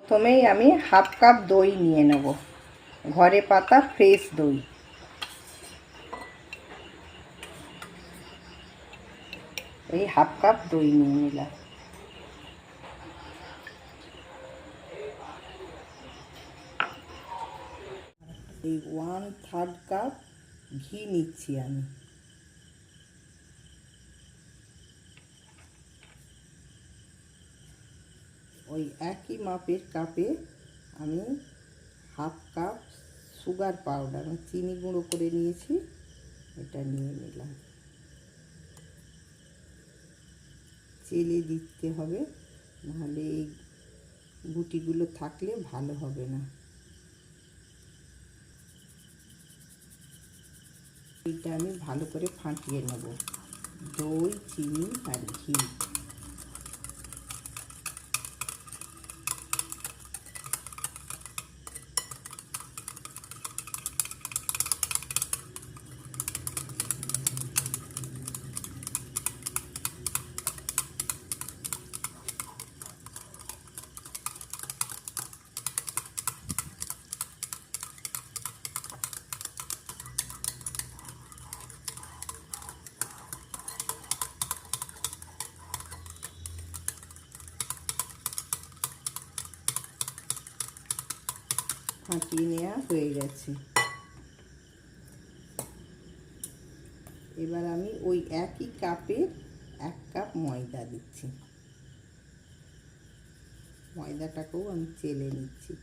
প্রথমেই আমি half cup দই নিয়ে নেব, ঘরে পাতা ফ্রেশ দই। এই হাফ কাপ দই নিয়ে নিলাম। এই 1/3 কাপ ঘি নিচ্ছি আমি। ওই একই মাপের কাপে আমি হাফ কাপ সুগার পাউডার, চিনি গুঁড়ো করে নিয়েছি, এটা নিয়ে নিলাম। চেলে দিতে হবে, নাহলে এই গুটিগুলো থাকলে ভালো হবে না। এটা আমি ভালো করে ফাটিয়ে নেব, দই, চিনি আর ঘি। ফাটিয়ে নেওয়া হয়ে গেছে। এবার আমি ওই একই কাপে 1 কাপ ময়দা দিচ্ছি। ময়দাটাকেও আমি চেলে নিচ্ছি।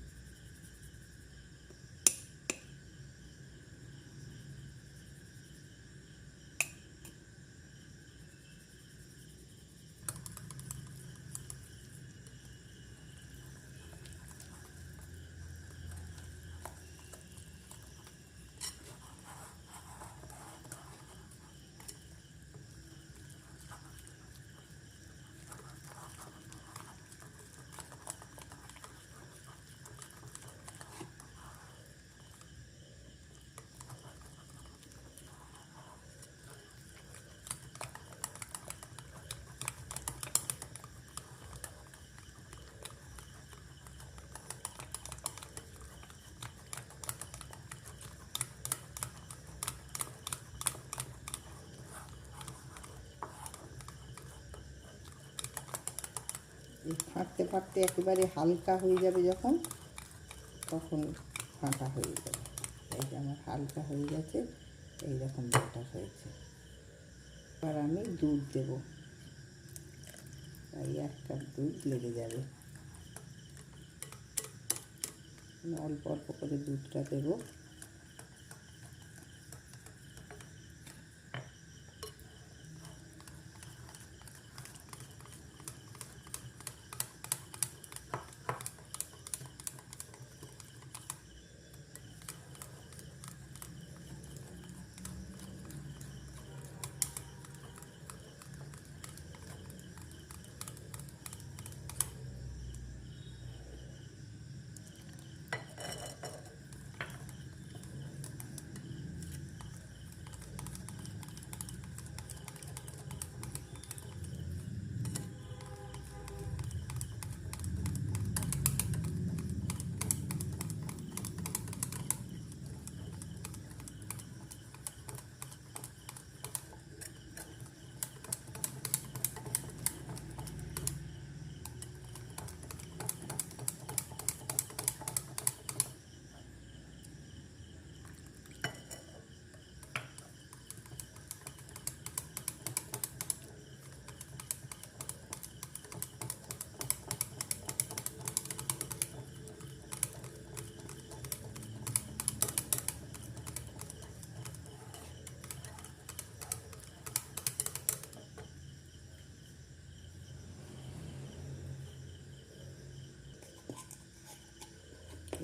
ফাটতে ফাটতে একেবারে হালকা হয়ে যাবে যখন, তখন ফাটা হয়ে যাবে। এই যে আমার হালকা হয়ে গেছে, এইরকম ব্যাটার হয়েছে। এবার আমি দুধ দেব, এই 1 কাপ দুধ লেগে যাবে। অল্প অল্প করে দুধটা দেবো।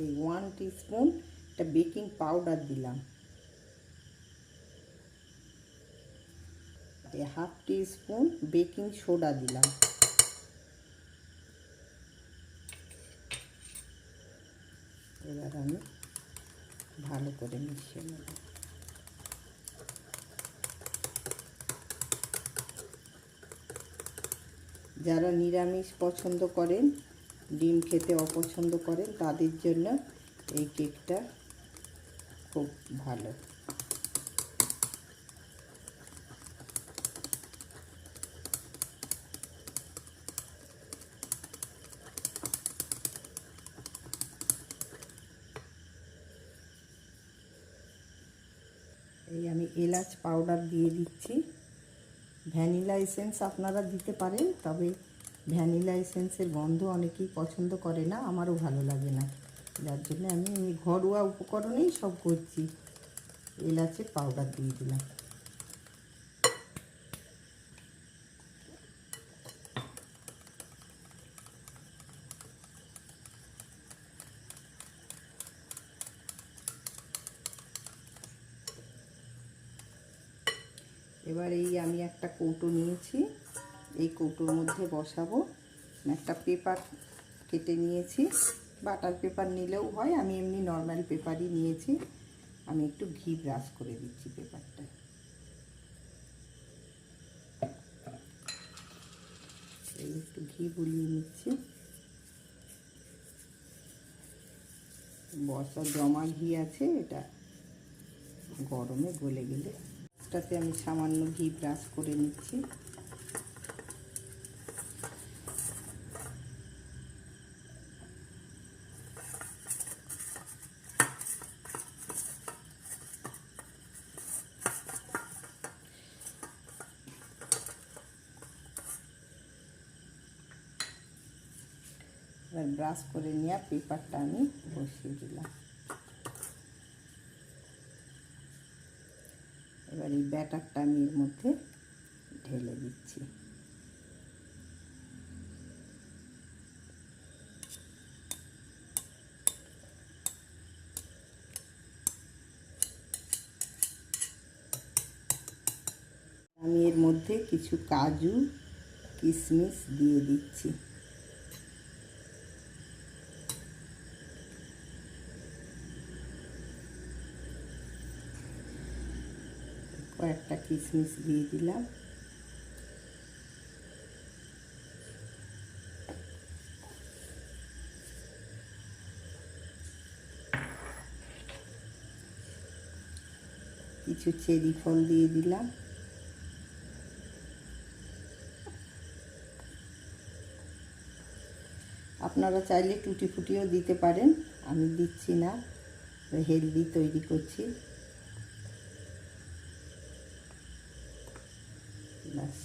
এই 1 টিস্পুন একটা বেকিং পাউডার দিলাম, এই হাফ টিস্পুন বেকিং সোডা দিলাম। এবার আমি ভালো করে মিশিয়ে নেব। যারা নিরামিষ পছন্দ করেন ডিম খেতে অপছন্দ করেন তাদের জন্য এই কেকটা খুব ভালো। এই আমি এলাচ পাউডার দিয়ে দিচ্ছি। ভ্যানিলা এসেন্স আপনারা দিতে পারেন, তবে ভ্যানিলা এসেন্সের গন্ধ অনেকেই পছন্দ করে না, আমারও ভালো লাগে না, যার জন্য আমি ঘরোয়া উপকরণেই সব করছি। এলাচের পাউডার দিয়ে দিলাম। এবার এই আমি একটা কৌটো নিয়েছি, এই কৌটোর মধ্যে বসাবো। একটা পেপার কেটে নিয়েছি, বাটার পেপার নিলেও হয়, আমি এমনি নর্মাল পেপারই নিয়েছি। আমি একটু ঘি ব্রাশ করে দিচ্ছি পেপারটা। এই একটু ঘি বুলিয়ে নিচ্ছি। বসা জমা ঘি আছে, এটা গরমে গলে গেলে এটাতে আমি সামান্য ঘি ব্রাশ করে নিচ্ছি। এবার ব্রাশ করে নেওয়া পেপারটা আমি বসিয়ে দিলাম। এবার এই ব্যাটারটা আমি এর মধ্যে ঢেলে দিচ্ছি। আমি এর মধ্যে কিছু কাজু কিশমিশ দিয়ে দিচ্ছি। কয়েকটা কিশমিশ দিয়ে দিলাম। কিছু চেরি ফল দিয়ে দিলাম। আপনারা চাইলে টুটি ফুটিও দিতে পারেন, আমি দিচ্ছি না, হেলদি তৈরি করছি। ব্যাস,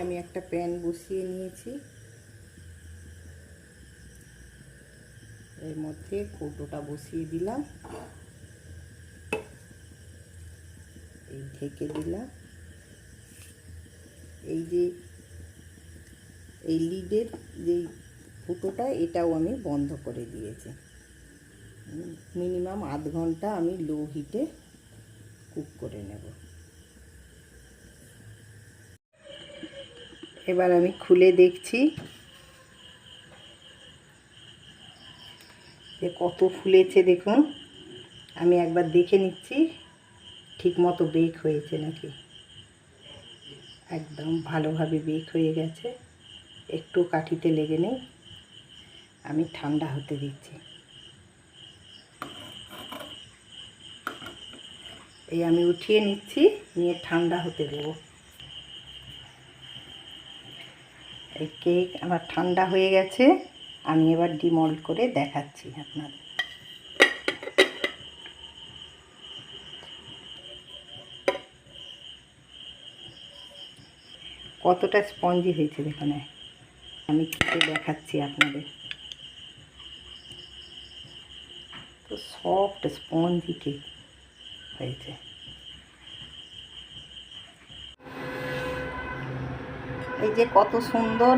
আমি একটা প্যান বসিয়ে নিয়েছি, এর মধ্যে কৌটোটা বসিয়ে দিলাম, এই ঢেকে দিলাম। এই যে এই লিডের যে ফুটোটা, এটাও আমি বন্ধ করে দিয়েছি। মিনিমাম আধ ঘন্টা আমি লো হিটে কুক করে নেব। এবার আমি খুলে দেখছি যে কত ফুলেছে। দেখুন, আমি একবার দেখে নিচ্ছি ঠিক মতো বেক হয়েছে নাকি। একদম ভালোভাবে বেক হয়ে গেছে, একটু কাঠিতে লেগে নেই। আমি ঠান্ডা হতে দিচ্ছি। এই আমি উঠিয়ে নিচ্ছি, নিয়ে ঠান্ডা হতে দেব। এই কেক আমার ঠান্ডা হয়ে গেছে, আমি এবার ডিমল্ট করে দেখাচ্ছি আপনাদের। কতটা স্পঞ্জি হয়েছে দেখুন, আমি খেতে দেখাচ্ছি আপনাদের। তো সফট স্পঞ্জি কেক হয়েছে। এই যে কত সুন্দর,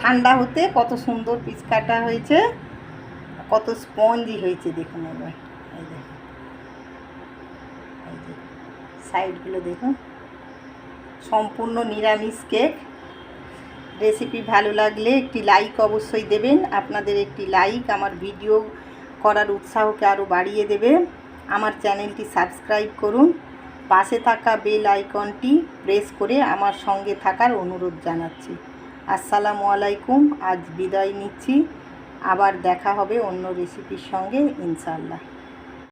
ঠান্ডা হতে কত সুন্দর পিস কাটা হয়েছে, কত স্পঞ্জি হয়েছে দেখুন। এবার এই দেখুন, এই যে সাইডগুলো দেখুন। সম্পূর্ণ নিরামিষ কেক। রেসিপি ভালো লাগলে একটি লাইক অবশ্যই দেবেন। আপনাদের একটি লাইক আমার ভিডিও করার উৎসাহকে আরও বাড়িয়ে দেবে। আমার চ্যানেলটি সাবস্ক্রাইব করুন। পাশে থাকা বেল আইকনটি প্রেস করে আমার সঙ্গে থাকার অনুরোধ জানাচ্ছি। আসসালামু আলাইকুম। আজ বিদায় নিচ্ছি, আবার দেখা হবে অন্য রেসিপির সঙ্গে ইনশাআল্লাহ।